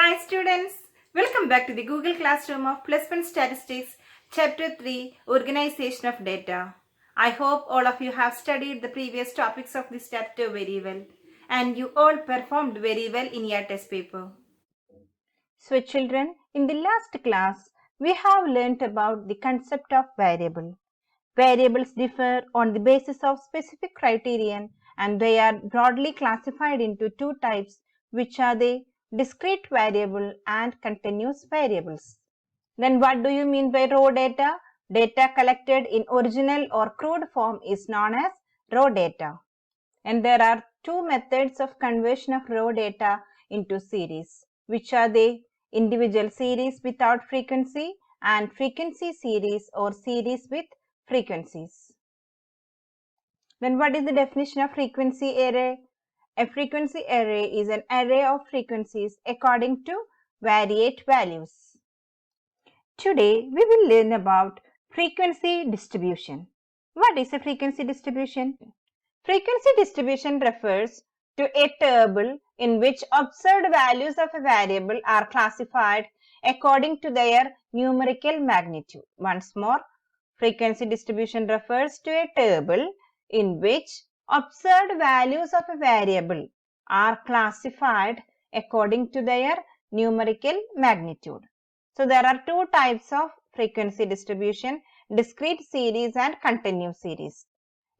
Hi students, welcome back to the Google Classroom of Plus One Statistics, Chapter 3, Organization of Data. I hope all of you have studied the previous topics of this chapter very well and you all performed very well in your test paper. So children, in the last class, we have learnt about the concept of variable. Variables differ on the basis of specific criterion and they are broadly classified into two types, which are the discrete variable and continuous variables. Then what do you mean by raw data? Data collected in original or crude form is known as raw data. And there are two methods of conversion of raw data into series, which are the individual series without frequency and frequency series or series with frequencies. Then what is the definition of frequency array? A frequency array is an array of frequencies according to variate values. Today we will learn about frequency distribution. What is a frequency distribution? Frequency distribution refers to a table in which observed values of a variable are classified according to their numerical magnitude. Once more, frequency distribution refers to a table in which observed values of a variable are classified according to their numerical magnitude. So there are two types of frequency distribution, discrete series and continuous series.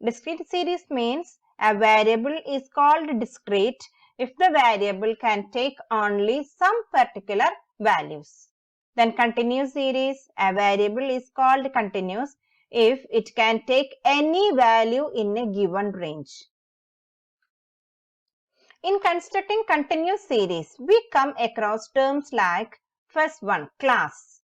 Discrete series means a variable is called discrete if the variable can take only some particular values. Then continuous series, a variable is called continuous if it can take any value in a given range. In constructing continuous series, we come across terms like first one, class.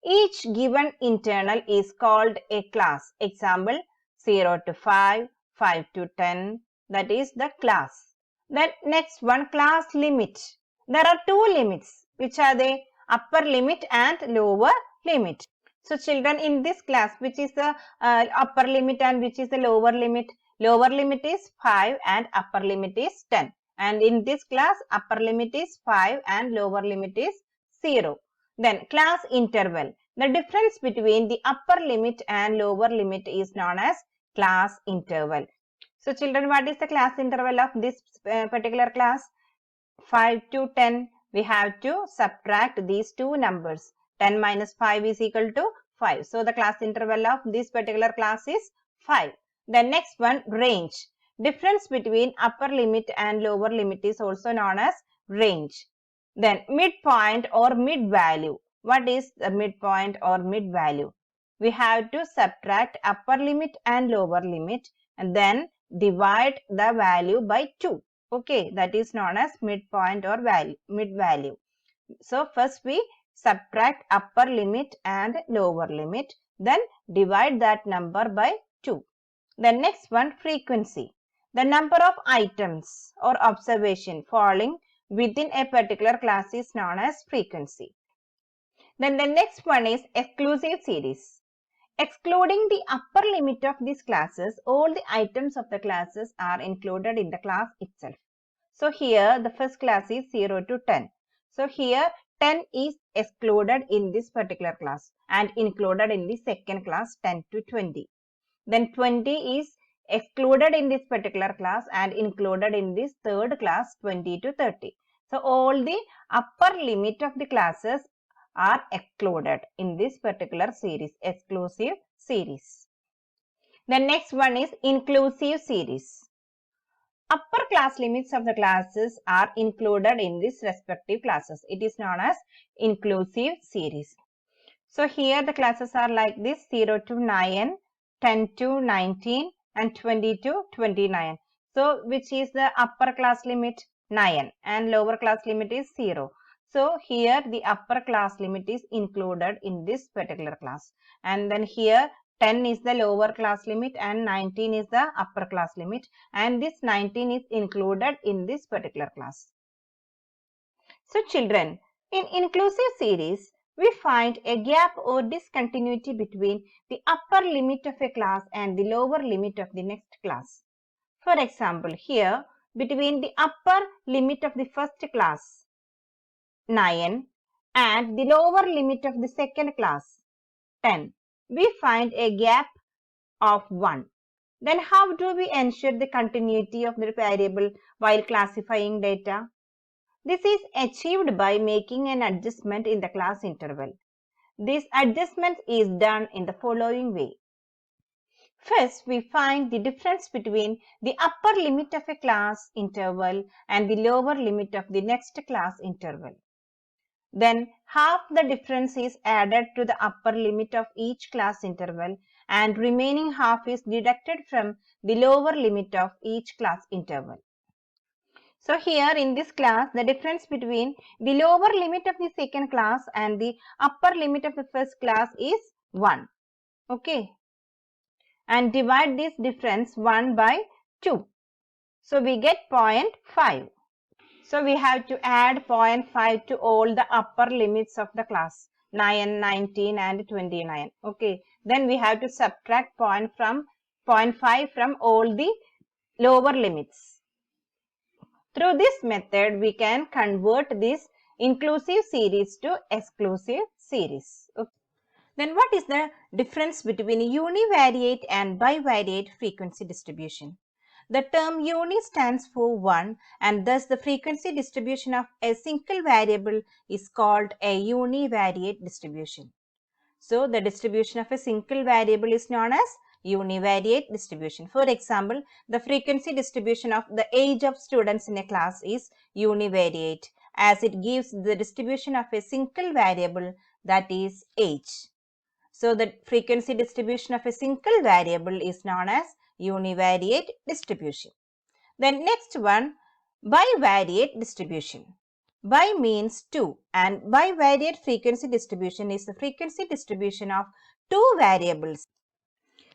Each given internal is called a class. Example, 0 to 5, 5 to 10, that is the class. Then next one, class limit. There are two limits, which are the upper limit and lower limit. So children, in this class, which is the upper limit and which is the lower limit? Lower limit is 5 and upper limit is 10. And in this class, upper limit is 5 and lower limit is 0. Then class interval. The difference between the upper limit and lower limit is known as class interval. So children, what is the class interval of this particular class? 5 to 10. We have to subtract these two numbers. 10 minus 5 is equal to 5. So the class interval of this particular class is 5. The next one, range. Difference between upper limit and lower limit is also known as range. Then midpoint or mid value. What is the midpoint or mid value? We have to subtract upper limit and lower limit and then divide the value by 2. Okay, that is known as midpoint or mid value. So first we subtract upper limit and lower limit, then divide that number by 2. The next one, frequency. The number of items or observation falling within a particular class is known as frequency. Then the next one is exclusive series. Excluding the upper limit of these classes, all the items of the classes are included in the class itself. So here the first class is 0 to 10. So here 10 is excluded in this particular class and included in the second class 10 to 20. Then 20 is excluded in this particular class and included in this third class 20 to 30. So all the upper limit of the classes are excluded in this particular series, exclusive series. The next one is inclusive series. Upper class limits of the classes are included in these respective classes. It is known as inclusive series. So here the classes are like this, 0 to 9, 10 to 19 and 20 to 29. So which is the upper class limit? 9 and lower class limit is 0. So here the upper class limit is included in this particular class. And then here 10 is the lower class limit and 19 is the upper class limit. And this 19 is included in this particular class. So children, in inclusive series, we find a gap or discontinuity between the upper limit of a class and the lower limit of the next class. For example, here between the upper limit of the first class 9 and the lower limit of the second class 10. We find a gap of 1. Then how do we ensure the continuity of the variable while classifying data? This is achieved by making an adjustment in the class interval. This adjustment is done in the following way. First, we find the difference between the upper limit of a class interval and the lower limit of the next class interval. Then half the difference is added to the upper limit of each class interval and remaining half is deducted from the lower limit of each class interval. So here in this class, the difference between the lower limit of the second class and the upper limit of the first class is 1. Okay. And divide this difference 1 by 2. So we get 0.5. So we have to add 0.5 to all the upper limits of the class 9, 19 and 29. Okay. Then we have to subtract 0.5 from all the lower limits. Through this method, we can convert this inclusive series to exclusive series. Okay. Then what is the difference between univariate and bivariate frequency distribution? The term uni stands for 1 and thus the frequency distribution of a single variable is called a univariate distribution. So the distribution of a single variable is known as univariate distribution. For example, the frequency distribution of the age of students in a class is univariate as it gives the distribution of a single variable, that is age. So the frequency distribution of a single variable is known as univariate distribution. Then next one, bivariate distribution. Bi means 2 and bivariate frequency distribution is the frequency distribution of two variables.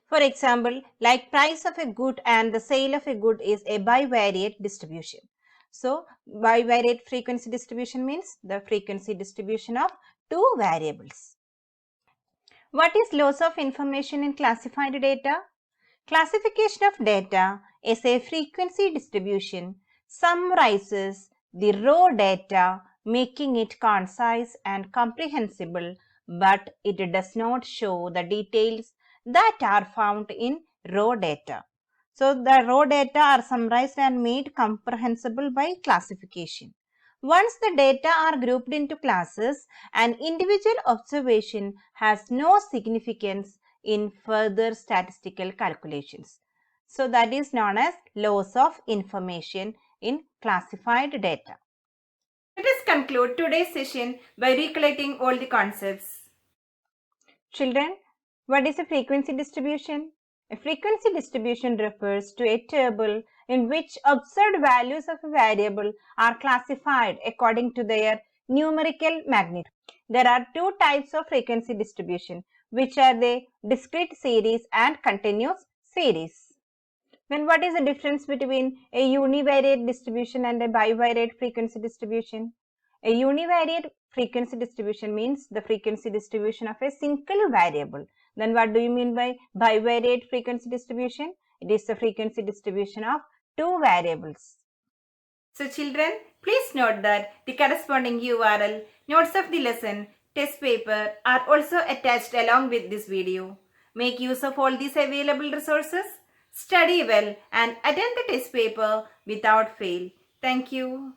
For example, like price of a good and the sale of a good is a bivariate distribution. So bivariate frequency distribution means the frequency distribution of two variables. What is loss of information in classified data? Classification of data is a frequency distribution summarizes the raw data, making it concise and comprehensible, but it does not show the details that are found in raw data. So the raw data are summarized and made comprehensible by classification. Once the data are grouped into classes, an individual observation has no significance in further statistical calculations. So that is known as loss of information in classified data. Let us conclude today's session by recollecting all the concepts. Children, what is a frequency distribution? A frequency distribution refers to a table in which observed values of a variable are classified according to their numerical magnitude. There are two types of frequency distribution, which are the discrete series and continuous series. Then what is the difference between a univariate distribution and a bivariate frequency distribution? A univariate frequency distribution means the frequency distribution of a single variable. Then what do you mean by bivariate frequency distribution? It is the frequency distribution of two variables. So children, please note that the corresponding URL, notes of the lesson, test paper are also attached along with this video. Make use of all these available resources, study well and attend the test paper without fail. Thank you.